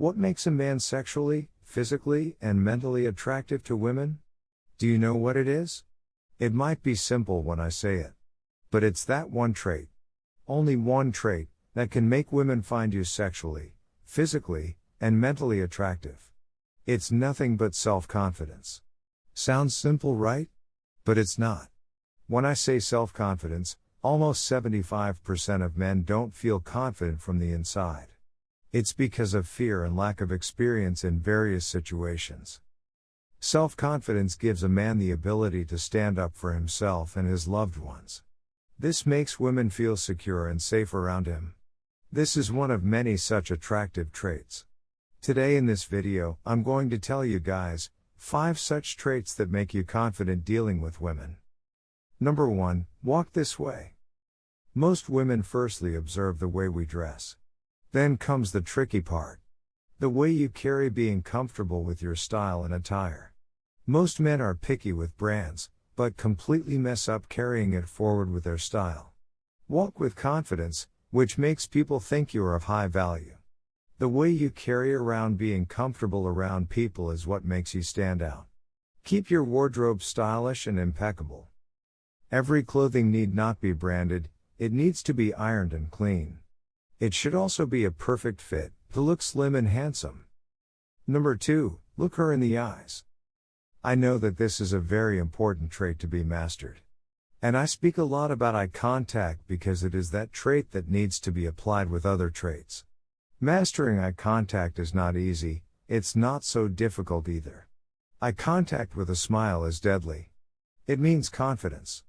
What makes a man sexually, physically, and mentally attractive to women? Do you know what it is? It might be simple when I say it. But it's that one trait. Only one trait, that can make women find you sexually, physically, and mentally attractive. It's nothing but self-confidence. Sounds simple, right? But it's not. When I say self-confidence, almost 75% of men don't feel confident from the inside. It's because of fear and lack of experience in various situations. Self-confidence gives a man the ability to stand up for himself and his loved ones. This makes women feel secure and safe around him. This is one of many such attractive traits. Today in this video, I'm going to tell you guys, 5 such traits that make you confident dealing with women. Number 1, walk this way. Most women firstly observe the way we dress. Then comes the tricky part. The way you carry, being comfortable with your style and attire. Most men are picky with brands, but completely mess up carrying it forward with their style. Walk with confidence, which makes people think you are of high value. The way you carry around, being comfortable around people, is what makes you stand out. Keep your wardrobe stylish and impeccable. Every clothing need not be branded, it needs to be ironed and clean. It should also be a perfect fit, to look slim and handsome. Number 2, look her in the eyes. I know that this is a very important trait to be mastered. And I speak a lot about eye contact because it is that trait that needs to be applied with other traits. Mastering eye contact is not easy, it's not so difficult either. Eye contact with a smile is deadly. It means confidence.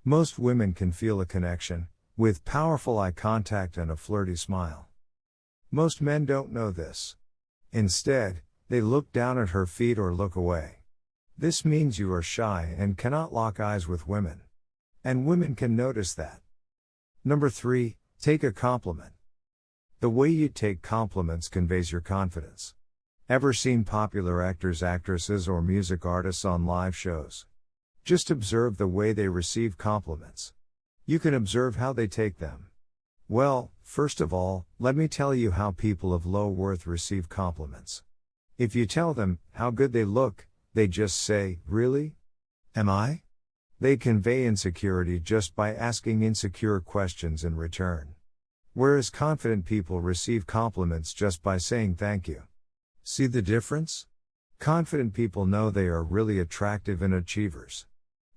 Most women can feel a connection with powerful eye contact and a flirty smile. Most men don't know this. Instead, they look down at her feet or look away. This means you are shy and cannot lock eyes with women. And women can notice that. Number 3, take a compliment. The way you take compliments conveys your confidence. Ever seen popular actors, actresses, or music artists on live shows? Just observe the way they receive compliments. You can observe how they take them. Well, first of all, let me tell you how people of low worth receive compliments. If you tell them how good they look, they just say, "Really? Am I?" They convey insecurity just by asking insecure questions in return. Whereas confident people receive compliments just by saying thank you. See the difference? Confident people know they are really attractive and achievers.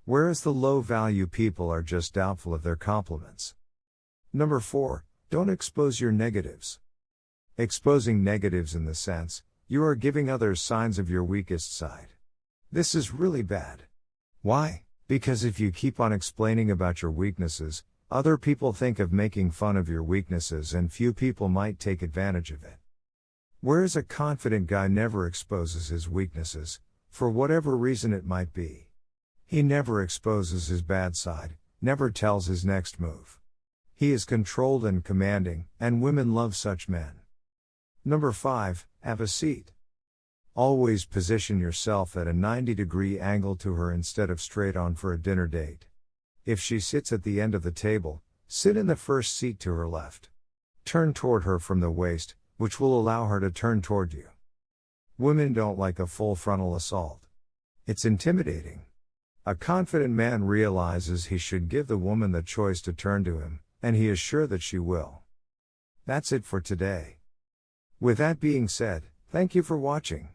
Whereas the low-value people are just doubtful of their compliments. Number 4, don't expose your negatives. Exposing negatives in the sense, you are giving others signs of your weakest side. This is really bad. Why? Because if you keep on explaining about your weaknesses, other people think of making fun of your weaknesses and few people might take advantage of it. Whereas a confident guy never exposes his weaknesses, for whatever reason it might be. He never exposes his bad side, never tells his next move. He is controlled and commanding, and women love such men. Number 5, have a seat. Always position yourself at a 90-degree angle to her instead of straight on for a dinner date. If she sits at the end of the table, sit in the first seat to her left. Turn toward her from the waist, which will allow her to turn toward you. Women don't like a full frontal assault. It's intimidating. A confident man realizes he should give the woman the choice to turn to him, and he is sure that she will. That's it for today. With that being said, thank you for watching.